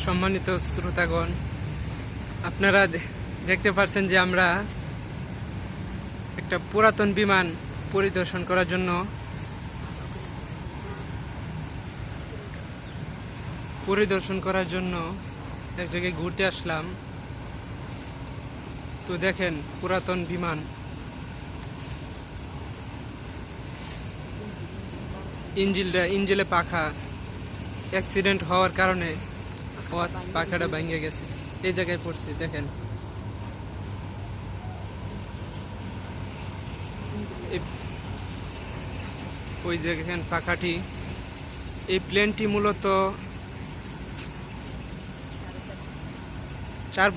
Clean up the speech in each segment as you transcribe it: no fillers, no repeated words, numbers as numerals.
সম্মানিত শ্রোতাগণ, আপনারা দেখতে পাচ্ছেন যে আমরা একটা পুরাতন বিমান পরিদর্শন করার জন্য এক জায়গায় ঘুরতে আসলাম। তো দেখেন পুরাতন বিমান, ইঞ্জিলে পাখা অ্যাক্সিডেন্ট হওয়ার কারণে পাখাটা ভেঙে গেছে, এই জায়গায় পড়ছে। দেখেন ওই দেখেন পাখাটি। এই প্লেনটি মূলত 4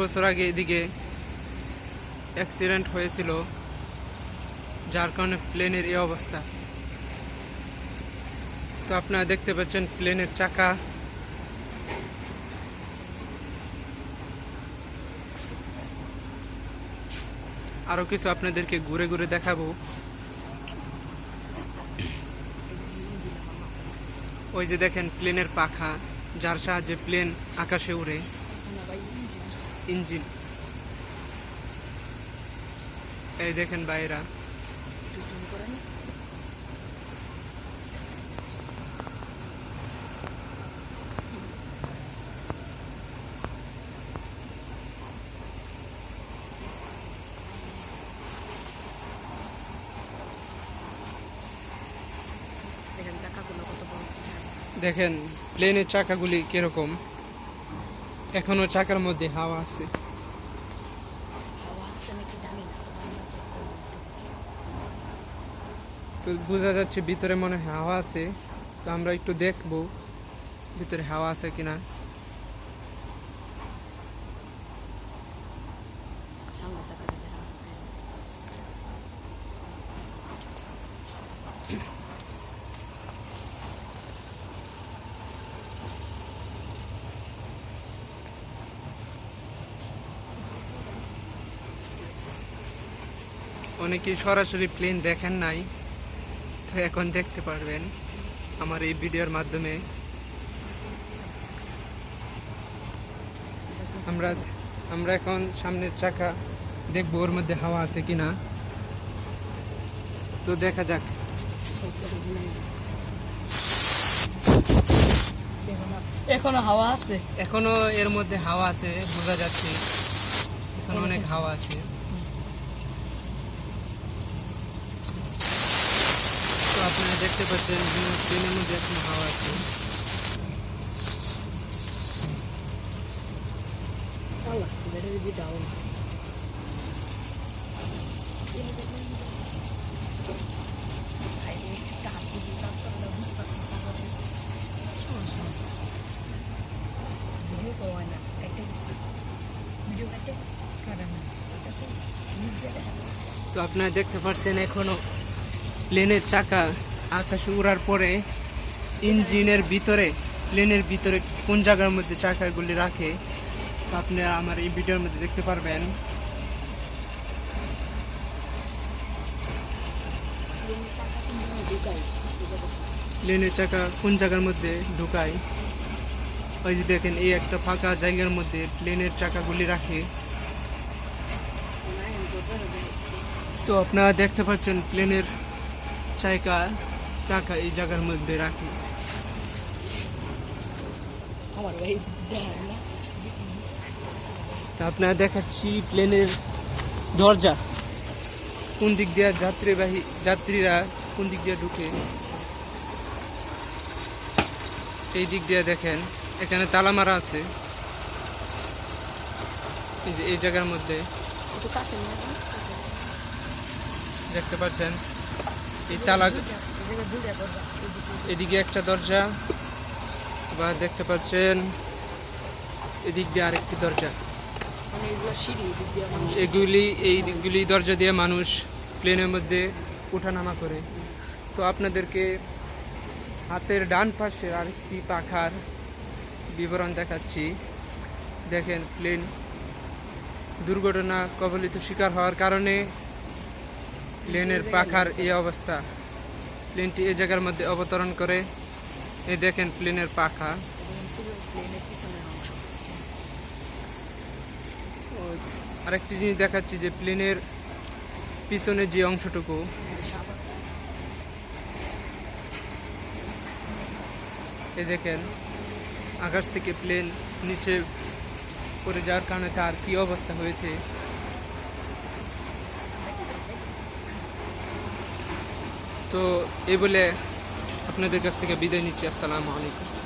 বছর আগে এদিকে অ্যাক্সিডেন্ট হয়েছিল, যার কারণে প্লেনের এই অবস্থা। তো আপনারা দেখতে পাচ্ছেন প্লেনের চাকা, আরো কিছু আপনাদেরকে ঘুরে ঘুরে দেখাবো। ওই যে দেখেন প্লেনের পাখা, যার সাহায্যে প্লেন আকাশে উড়ে, ইঞ্জিন। এই দেখেন বাইরা, দেখেন প্লেনের চাকাগুলি কিরকম, এখনো চাকার মধ্যে হাওয়া আছে। তো বোঝা যাচ্ছে ভিতরে মনে হয় হাওয়া আছে। তো আমরা একটু দেখবো ভিতরে হাওয়া আছে কিনা। অনেকেই সরাসরি প্লেন দেখেন নাই, তো এখন দেখতে পারবেন আমার এই ভিডিওর মাধ্যমে। আমরা এখন সামনের চাকা দেখবো ওর মধ্যে হাওয়া আছে কিনা। তো দেখা যাক। এখনো হাওয়া আছে, এখনো এর মধ্যে হাওয়া আছে, বোঝা যাচ্ছে এখনো অনেক হাওয়া আছে। তো আপনারা দেখতে পাচ্ছেন প্লেনের মধ্যে এখনো হাওয়া আছে। তো আপনারা দেখতে পাচ্ছেন এখনো প্লেনের চাকা আকাশে উড়ার পরে প্লেনের ভিতরে কোন জায়গার মধ্যে চাকাগুলি রাখে, তো আপনারা আমার এই ভিডিওর মধ্যে দেখতে পারবেন। প্লেনের চাকা কোন জায়গার মধ্যে ঢুকায়, ওই যে দেখেন এই একটা ফাঁকা জায়গার মধ্যে প্লেনের চাকাগুলি রাখে। তো আপনারা দেখতে পাচ্ছেন প্লেনের চাকা এই জায়গার মধ্যে রাখে। তা আপনারা দেখাচ্ছি প্লেনের দরজা কোন দিক দিয়ে যাত্রীরা কোন দিক দিয়ে ঢুকে। এই দিক দিয়ে দেখেন এখানে তালা মারা আছে, এই জায়গার মধ্যে দেখতে পাচ্ছেন এই তালা। এদিকে একটা দরজা, বা দেখতে পাচ্ছেন এদিক দিয়ে আরেকটি দরজা। এই দিকগুলি দরজা দিয়ে মানুষ প্লেনের মধ্যে ওঠানামা করে। তো আপনাদেরকে হাতের ডান পাশে আরেকটি পাখার বিবরণ দেখাচ্ছি। দেখেন প্লেন দুর্ঘটনা কবলিত শিকার হওয়ার কারণে প্লেনের পাখার এই অবস্থা। প্লেনটি এই জায়গার মধ্যে অবতরণ করে এই দেখেন প্লেনের পাখা। প্লেনের পিছনের অংশ। আরেকটি জিনিস দেখাচ্ছি যে প্লেনের পিছনের যে অংশটুকু, সাপ আছে। এই দেখেন আকাশ থেকে প্লেন নিচে পড়ে যাওয়ার কারণে তার কি অবস্থা হয়েছে। তো এই বলে আপনাদের কাছ থেকে বিদায় নিচ্ছি। আসসালামু আলাইকুম।